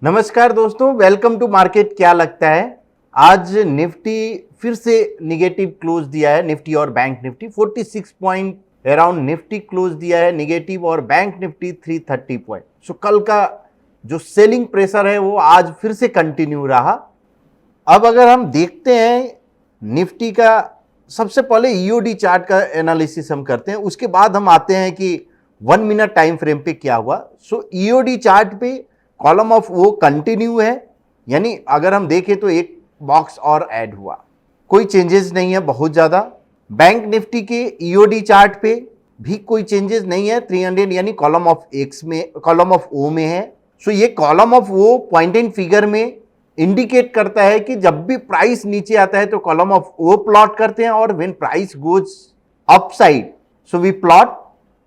नमस्कार दोस्तों, welcome to market. क्या लगता है आज निफ्टी फिर से निगेटिव क्लोज दिया है। निफ्टी और bank Nifty 46 point around Nifty close दिया है निगेटिव और बैंक निफ्टी 330 पॉइंट। सो कल का जो सेलिंग प्रेशर है वो आज फिर से कंटिन्यू रहा। अब अगर हम देखते हैं निफ्टी का, सबसे पहले ईओडी चार्ट का एनालिसिस हम करते हैं, उसके बाद हम आते हैं कि 1 मिनट टाइम फ्रेम पे क्या हुआ। सो ईओडी चार्ट पे कॉलम ऑफ वो कंटिन्यू है, यानी अगर हम देखें तो एक बॉक्स और ऐड हुआ, कोई चेंजेस नहीं है बहुत ज्यादा। बैंक निफ्टी के ईओडी चार्ट पे भी कोई चेंजेस नहीं है, 300 यानी कॉलम ऑफ एक्स में, कॉलम ऑफ ओ में है। सो ये column of O point and figure में इंडिकेट करता है कि जब भी प्राइस नीचे आता है तो कॉलम ऑफ ओ प्लॉट करते हैं, और when price goes upside so we plot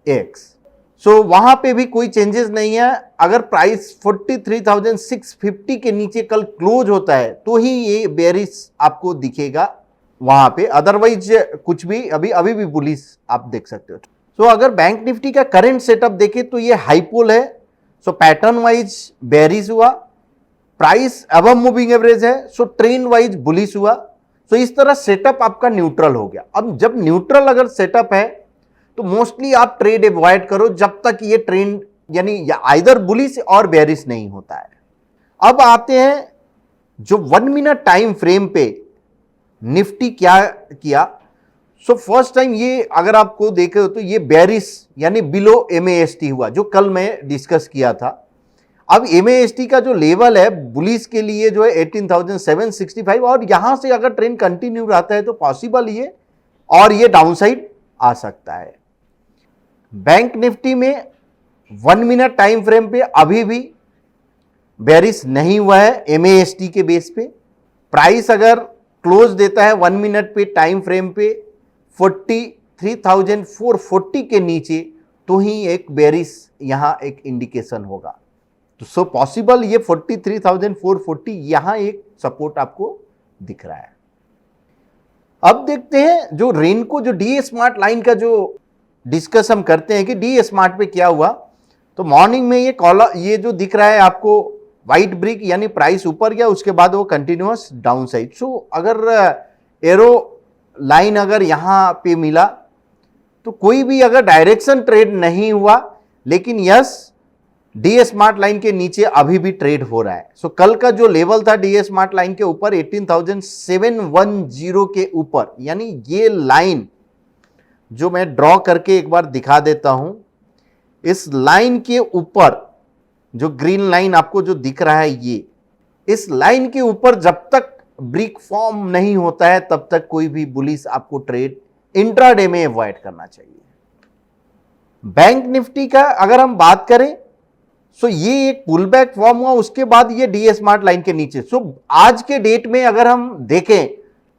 X. So वहां पे भी कोई चेंजेस नहीं है। अगर प्राइस 43,650 के नीचे कल क्लोज होता है तो ही ये बेरिश आपको दिखेगा वहां पे, अदरवाइज कुछ भी अभी भी बुलिश आप देख सकते हो। सो अगर बैंक निफ्टी का करंट सेटअप देखें तो ये हाईपोल है। सो पैटर्न वाइज बेरिश हुआ, प्राइस अबव मूविंग एवरेज है, सो ट्रेंड वाइज बुलिश हुआ। सो इस तरह सेटअप आपका न्यूट्रल हो गया। अब जब न्यूट्रल अगर सेटअप है तो मोस्टली आप ट्रेड अवॉइड करो जब तक ये ट्रेंड यानी आइदर बुलिश और बेरिश नहीं होता है। अब आते हैं जो 1 मिनट टाइम फ्रेम पे निफ्टी क्या किया। सो फर्स्ट टाइम ये अगर आपको देखे तो ये बेरिश यानी बिलो एमएएसटी हुआ, जो कल मैं डिस्कस किया था। अब एमएएसटी का जो लेवल है बुलिश के लिए जो है 18,765, और यहां से अगर ट्रेंड कंटिन्यू रहता है तो पॉसिबल ये और ये डाउनसाइड आ सकता है। बैंक निफ्टी में 1 मिनट टाइम फ्रेम पे अभी भी बेरिश नहीं हुआ है एमएएसटी के बेस पे। प्राइस अगर क्लोज देता है 1 मिनट पे टाइम फ्रेम पे 43,440 के नीचे तो ही एक बेरिश यहां एक इंडिकेशन होगा। तो सो पॉसिबल ये 43,440 यहां एक सपोर्ट आपको दिख रहा है। अब देखते हैं जो रेनको जो डी स्मार्ट लाइन का जो डिस्कस हम करते हैं कि डी स्मार्ट पे क्या हुआ। तो मॉर्निंग में ये कॉलम ये जो दिख रहा है आपको व्हाइट ब्रिक, यानी प्राइस ऊपर गया, उसके बाद वो कंटिन्यूअस डाउन साइड। सो अगर एरो लाइन अगर यहां पे मिला तो कोई भी अगर डायरेक्शन ट्रेड नहीं हुआ, लेकिन यस डी स्मार्ट लाइन के नीचे अभी भी ट्रेड हो रहा है। सो कल का जो लेवल था डी स्मार्ट लाइन के ऊपर 18,710 के ऊपर, यानी ये लाइन जो मैं ड्रॉ करके एक बार दिखा देता हूं, इस लाइन के ऊपर जो ग्रीन लाइन आपको जो दिख रहा है, ये इस लाइन के ऊपर जब तक ब्रिक फॉर्म नहीं होता है तब तक कोई भी बुलिश आपको ट्रेड इंट्राडे में अवॉइड करना चाहिए। बैंक निफ्टी का अगर हम बात करें सो ये एक पुल बैक फॉर्म हुआ, उसके बाद ये डी स्मार्ट लाइन के नीचे। सो आज के डेट में अगर हम देखें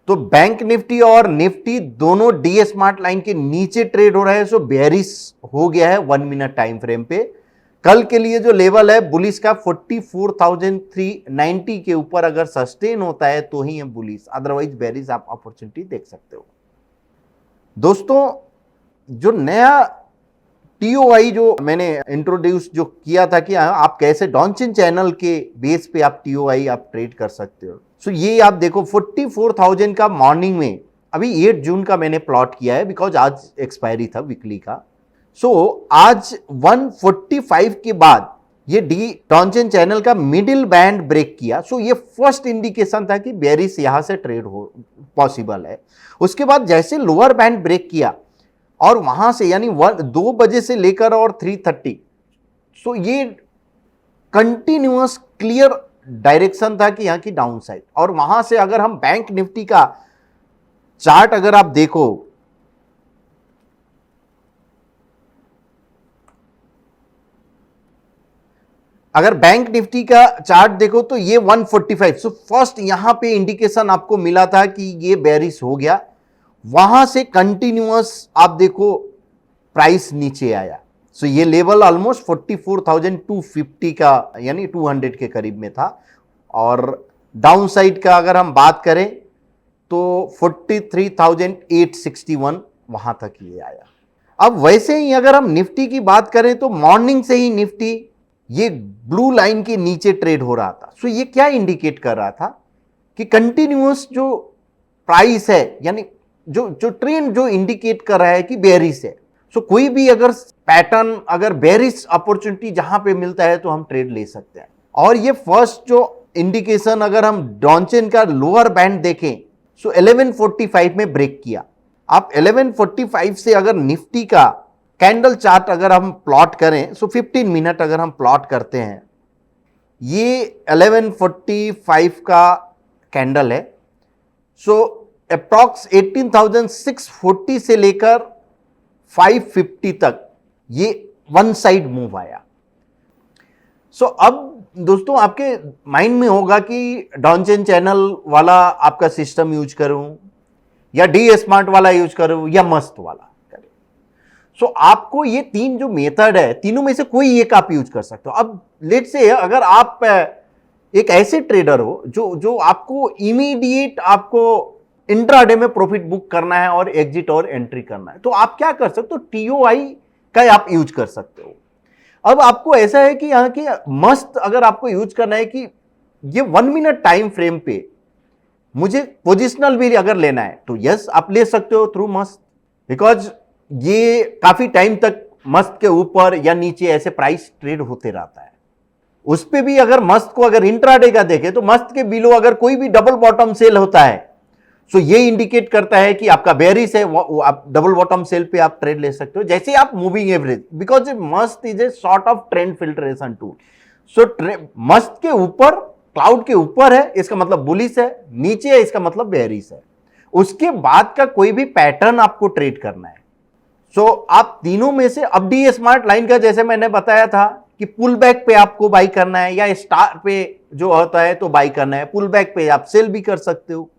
तो बैंक निफ्टी और निफ्टी दोनों डी स्मार्ट लाइन के नीचे ट्रेड हो रहे हैं। सो बेरिश हो गया है 1 मिनट टाइम फ्रेम पे। कल के लिए जो लेवल है बुलिश का 44,390 के ऊपर अगर सस्टेन होता है तो ही है बुलिश, अदरवाइज बेरिश आप अपॉर्चुनिटी देख सकते हो। दोस्तों जो नया टीओआई जो मैंने इंट्रोड्यूस जो किया था कि आप कैसे डॉनचिन चैनल के बेस पे आप टीओआई आप ट्रेड कर सकते हो। सो ये आप देखो 44,000 का मॉर्निंग में, अभी 8 जून का मैंने प्लॉट किया है बिकॉज आज एक्सपायरी था वीकली का। सो आज 145 के बाद ये डॉनचिन चैनल का मिडिल बैंड ब्रेक किया। सो ये फर्स्ट इंडिकेशन था कि बेरिश यहां से ट्रेड हो पॉसिबल है। उसके बाद जैसे लोअर बैंड ब्रेक किया और वहां से यानी 2 बजे से लेकर और 3:30, सो ये कंटिन्यूअस क्लियर डायरेक्शन था कि यहां की डाउन साइड। और वहां से अगर हम बैंक निफ्टी का चार्ट अगर आप देखो, अगर बैंक निफ्टी का चार्ट देखो तो ये 145। सो फर्स्ट यहां पे इंडिकेशन आपको मिला था कि ये बेरिश हो गया, वहां से कंटिन्यूअस आप देखो प्राइस नीचे आया। सो ये लेवल ऑलमोस्ट 44,250 का यानी 200 के करीब में था। और डाउन साइड का अगर हम बात करें तो 43,861 वहां तक ये आया। अब वैसे ही अगर हम निफ्टी की बात करें तो मॉर्निंग से ही निफ्टी ये ब्लू लाइन के नीचे ट्रेड हो रहा था। सो ये क्या इंडिकेट कर रहा था कि कंटिन्यूअस जो प्राइस है, यानी जो जो ट्रेंड जो इंडिकेट कर रहा है कि बेरिश है। सो कोई भी अगर पैटर्न, अगर बेरिश अपॉर्चुनिटी जहां पे मिलता है तो हम ट्रेड ले सकते हैं। और ये फर्स्ट जो इंडिकेशन अगर हम डॉनचेन का लोअर बैंड देखें, सो 1145 में ब्रेक किया। आप 1145 से अगर निफ्टी का कैंडल चार्ट अगर हम प्लॉट करें, सो 15 मिनट अगर हम प्लॉट करते हैं, ये 1145 का कैंडल है। सो अप्रॉक्स 18,640 से लेकर 550 तक ये वन साइड मूव आया। सो अब दोस्तों आपके माइंड में होगा कि डॉनचेन चैनल वाला आपका सिस्टम यूज करूं या डी स्मार्ट वाला यूज करूं या मस्त वाला करें। सो आपको ये तीन जो मेथड है, तीनों में से कोई एक आप यूज कर सकते हो। अब लेट से अगर आप एक ऐसे ट्रेडर हो जो आपको इमीडिएट आपको इंट्राडे में प्रॉफिट बुक करना है और एग्जिट और एंट्री करना है, तो आप क्या कर सकते हो, टीओआई का आप यूज कर सकते हो। अब आपको ऐसा है कि यहां की मस्त अगर आपको यूज करना है कि ये 1 मिनट टाइम फ्रेम पे मुझे पोजिशनल भी अगर लेना है तो यस आप ले सकते हो थ्रू मस्त, बिकॉज ये काफी टाइम तक मस्त के ऊपर या नीचे ऐसे प्राइस ट्रेड होते रहता है। उस पे भी अगर मस्त को अगर इंट्राडे का देखें तो मस्त के बिलो अगर कोई भी डबल बॉटम सेल होता है, सो ये इंडिकेट करता है कि आपका बेरिश है, आप डबल बॉटम सेल पे आप ट्रेड ले सकते हो। जैसे आप moving average, because mast is a sort of trend filtration tool. So mast के ऊपर, क्लाउड के ऊपर है इसका मतलब बुलिश है, नीचे है इसका मतलब बेरिश है। उसके बाद का कोई भी पैटर्न आपको ट्रेड करना है। सो आप तीनों में से, अब डी स्मार्ट लाइन का जैसे मैंने बताया था कि पुल बैक पे आपको बाई करना है या स्टार पे जो होता है तो बाई करना है, पुल बैक पे आप सेल भी कर सकते हो।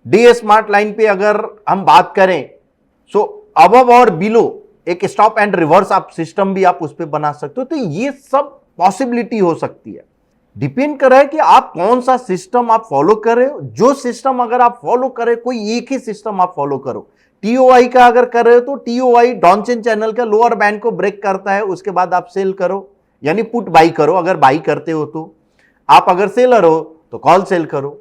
डी स्मार्ट लाइन पे अगर हम बात करें, सो अबव और बिलो एक स्टॉप एंड रिवर्स आप सिस्टम भी आप उस पर बना सकते हो। तो ये सब पॉसिबिलिटी हो सकती है, डिपेंड कर रहा है कि आप कौन सा सिस्टम आप फॉलो कर रहे हो। जो सिस्टम अगर आप फॉलो करें, कोई एक ही सिस्टम आप फॉलो करो। टीओआई का अगर कर रहे हो तो टीओआई डॉनचेन चैनल का लोअर बैंड को ब्रेक करता है, उसके बाद आप सेल करो, यानी पुट बाई करो। अगर बाई करते हो तो आप, अगर सेलर हो तो कॉल सेल करो।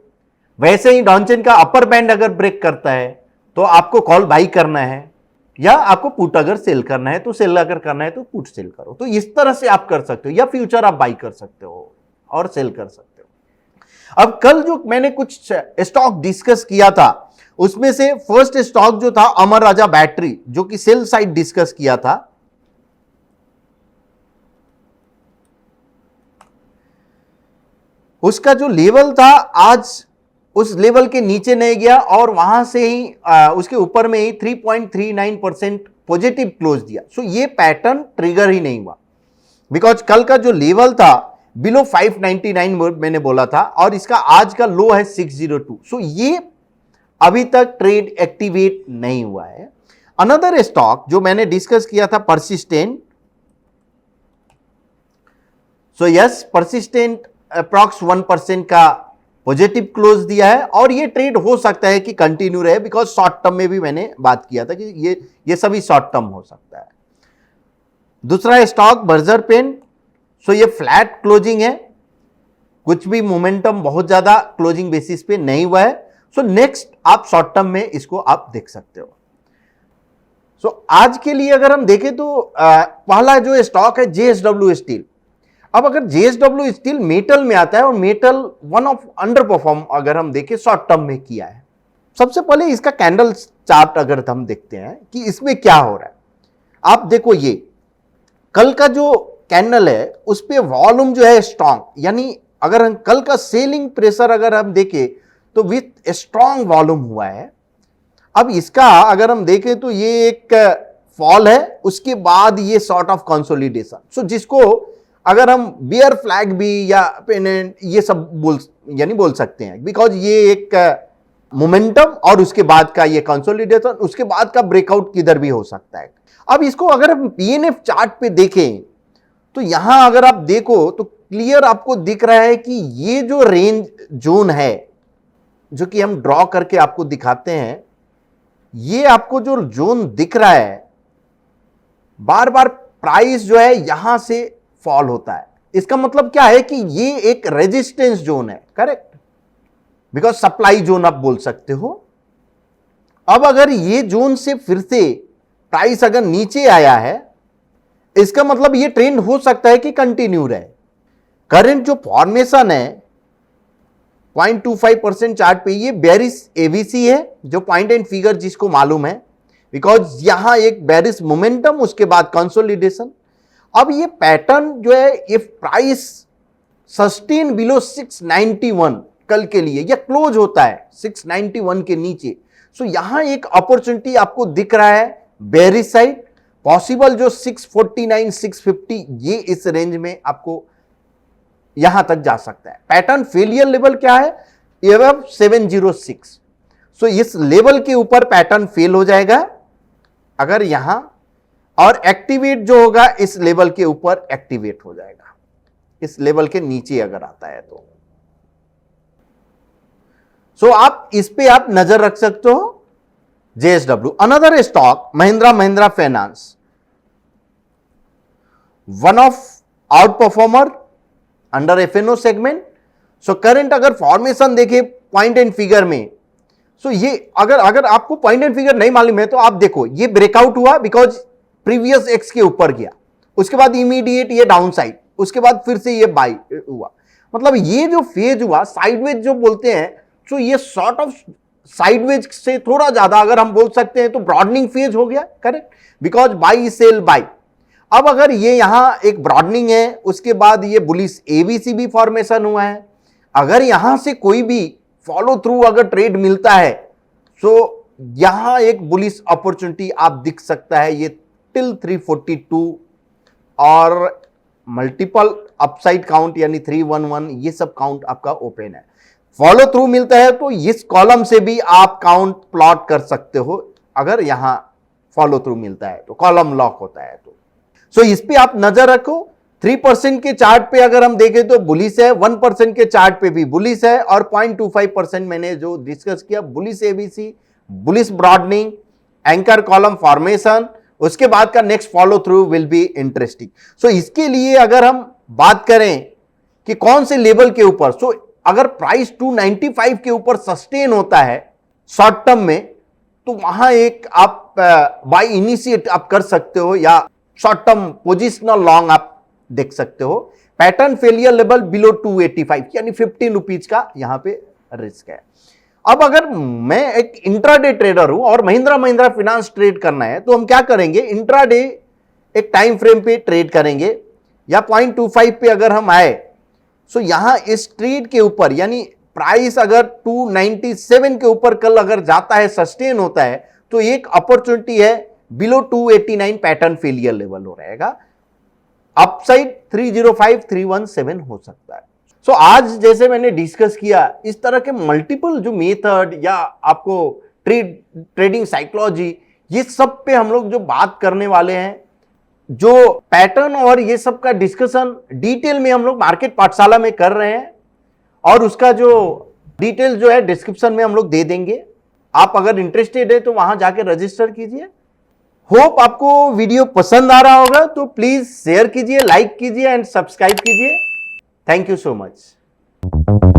वैसे ही डॉनचेन का अपर बैंड अगर ब्रेक करता है तो आपको कॉल बाई करना है, या आपको पुट अगर सेल करना है तो सेल, अगर करना है तो पुट सेल करो। तो इस तरह से आप कर सकते हो, या फ्यूचर आप बाई कर सकते हो और सेल कर सकते हो। अब कल जो मैंने कुछ स्टॉक डिस्कस किया था, उसमें से फर्स्ट स्टॉक जो था अमर राजा बैटरी, जो कि सेल साइड डिस्कस किया था। उसका जो लेवल था आज उस लेवल के नीचे नहीं गया और वहां से ही उसके ऊपर में ही 3.39% पॉजिटिव क्लोज दिया। सो ये पैटर्न ट्रिगर ही नहीं हुआ, बिकॉज कल का जो लेवल था बिलो 599 मैंने बोला था, और इसका आज का लो है 602। सो ये अभी तक ट्रेड एक्टिवेट नहीं हुआ है। अनदर स्टॉक जो मैंने डिस्कस किया था persistent. So yes, persistent approx 1% का पॉजिटिव क्लोज दिया है, और ये ट्रेड हो सकता है कि कंटिन्यू रहे, बिकॉज शॉर्ट टर्म में भी मैंने बात किया था कि ये सभी शॉर्ट टर्म हो सकता है। दूसरा स्टॉक बर्जर पेन। सो ये फ्लैट क्लोजिंग है, कुछ भी मोमेंटम बहुत ज्यादा क्लोजिंग बेसिस पे नहीं हुआ है। सो नेक्स्ट आप शॉर्ट टर्म में इसको आप देख सकते हो। सो आज के लिए अगर हम देखें तो पहला जो स्टॉक है जेएसडब्ल्यू स्टील। अब अगर जेएसडब्ल्यू स्टील मेटल में आता है, और metal one of under perform अगर हम देखें शॉर्ट टर्म में किया है। सबसे पहले इसका कैंडल चार्ट अगर हम देखते हैं कि इसमें क्या हो रहा है, आप देखो ये कल का जो कैंडल है उस पे वॉल्यूम जो है स्ट्रांग, यानी अगर हम कल का सेलिंग प्रेशर अगर हम देखें तो विथ स्ट्रांग वॉल्यूम हुआ है। अब इसका अगर हम देखें तो ये एक फॉल है, उसके बाद ये सॉर्ट ऑफ कंसोलिडेशन। सो जिसको अगर हम बियर फ्लैग भी या पेनेंट ये सब बोल सकते हैं, बिकॉज ये एक मोमेंटम और उसके बाद का ये कंसोलिडेशन, उसके बाद का ब्रेकआउट किधर भी हो सकता है। अब इसको अगर हम पीएनएफ चार्ट पे देखें तो यहां अगर आप देखो तो क्लियर आपको दिख रहा है कि ये जो रेंज जोन है, जो कि हम ड्रॉ करके आपको दिखाते हैं, ये आपको जो जोन दिख रहा है, बार बार प्राइस जो है यहां से फॉल होता है, इसका मतलब क्या है कि ये एक रेजिस्टेंस जोन है, करेक्ट, बिकॉज सप्लाई जोन आप बोल सकते हो। अब अगर ये जोन से फिर से प्राइस अगर नीचे आया है, इसका मतलब ये ट्रेंड हो सकता है कि कंटिन्यू रहे। करंट जो फॉर्मेशन है 0.25% चार्ट पे, ये बेरिश एबीसी है, जो पॉइंट एंड फिगर जिसको मालूम है, बिकॉज यहां एक बेरिश मोमेंटम, उसके बाद कंसोलिडेशन। अब ये पैटर्न जो है, इफ प्राइस सस्टेन बिलो 691 कल के लिए, या क्लोज होता है 691 के नीचे, सो यहां एक अपॉर्चुनिटी आपको दिख रहा है बेरिश साइड, पॉसिबल जो 649 650 ये इस रेंज में आपको यहां तक जा सकता है। पैटर्न फेलियर लेवल क्या है, एवब 706, सो इस लेवल के ऊपर पैटर्न फेल हो जाएगा अगर यहां, और एक्टिवेट जो होगा इस लेवल के ऊपर एक्टिवेट हो जाएगा, इस लेवल के नीचे अगर आता है तो। सो आप इस पे आप नजर रख सकते हो। JSW, another stock Mahindra Mahindra finance, one of out performer under FNO segment. So current अगर फॉर्मेशन देखे पॉइंट एंड फिगर में, सो ये अगर आपको पॉइंट एंड फिगर नहीं मालूम है तो आप देखो, ये ब्रेकआउट हुआ बिकॉज प्रीवियस एक्स के ऊपर गया, उसके बाद इमीडिएट ये डाउन साइड, उसके बाद फिर से ये बाई हुआ। मतलब ये जो फेज हुआ साइडवेज जो बोलते हैं, सो ये सॉर्ट ऑफ साइडवेज से थोड़ा ज्यादा अगर हम बोल सकते हैं तो ब्रॉडनिंग फेज हो गया, correct, because buy sell buy. अब अगर ये यहां एक ब्रॉडनिंग है, उसके बाद ये बुलिश एबीसी भी फॉर्मेशन हुआ है, अगर यहां से कोई भी फॉलो थ्रू अगर ट्रेड मिलता है, सो यहां एक बुलिश अपॉर्चुनिटी आप दिख सकता है, ये टिल 342 और मल्टीपल अपसाइड काउंट यानी 311, ये सब काउंट आपका ओपन है। फॉलो थ्रू मिलता है तो इस कॉलम से भी आप काउंट प्लॉट कर सकते हो, अगर यहां फॉलो थ्रू मिलता है तो, कॉलम लॉक होता है तो। सो इस पे आप नजर रखो। 3% के चार्ट पे अगर हम देखें तो बुलिश है, 1% के चार्ट पे भी बुलिश है, और 0.25% मैंने जो डिस्कस किया, bullish ABC, bullish broadening, anchor column formation, उसके बाद का next follow through will be interesting. So इसके लिए अगर हम बात करें कि कौन से लेवल के ऊपर, सो अगर प्राइस 295 के ऊपर सस्टेन होता है शॉर्ट टर्म में, तो वहां एक आप बाय इनिशिएट आप कर सकते हो, या शॉर्ट टर्म पोजिशनल लॉन्ग आप देख सकते हो। पैटर्न फेलियर लेवल बिलो 285 यानी 15 रुपीज का यहां पे रिस्क है। अब अगर मैं एक इंट्राडे ट्रेडर हूं और महिंद्रा महिंद्रा फाइनेंस ट्रेड करना है, तो हम क्या करेंगे, इंट्राडे एक टाइम फ्रेम पे ट्रेड करेंगे, या 0.25 पे अगर हम आए, सो यहां इस ट्रेड के ऊपर, यानी प्राइस अगर 297 के ऊपर कल अगर जाता है, सस्टेन होता है, तो एक अपॉर्चुनिटी है बिलो 289 पैटर्न फेलियर लेवल हो रहेगा, अपसाइड 305 317 हो सकता है। सो आज जैसे मैंने डिस्कस किया, इस तरह के मल्टीपल जो मेथड या आपको ट्रेडिंग साइकोलॉजी, ये सब पे हम लोग जो बात करने वाले हैं, जो पैटर्न और ये सब का डिस्कशन डिटेल में हम लोग मार्केट पाठशाला में कर रहे हैं, और उसका जो डिटेल जो है डिस्क्रिप्शन में हम लोग दे देंगे। आप अगर इंटरेस्टेड है तो वहां जाके रजिस्टर कीजिए। होप आपको वीडियो पसंद आ रहा होगा, तो प्लीज शेयर कीजिए, लाइक कीजिए एंड सब्सक्राइब कीजिए। Thank you so much.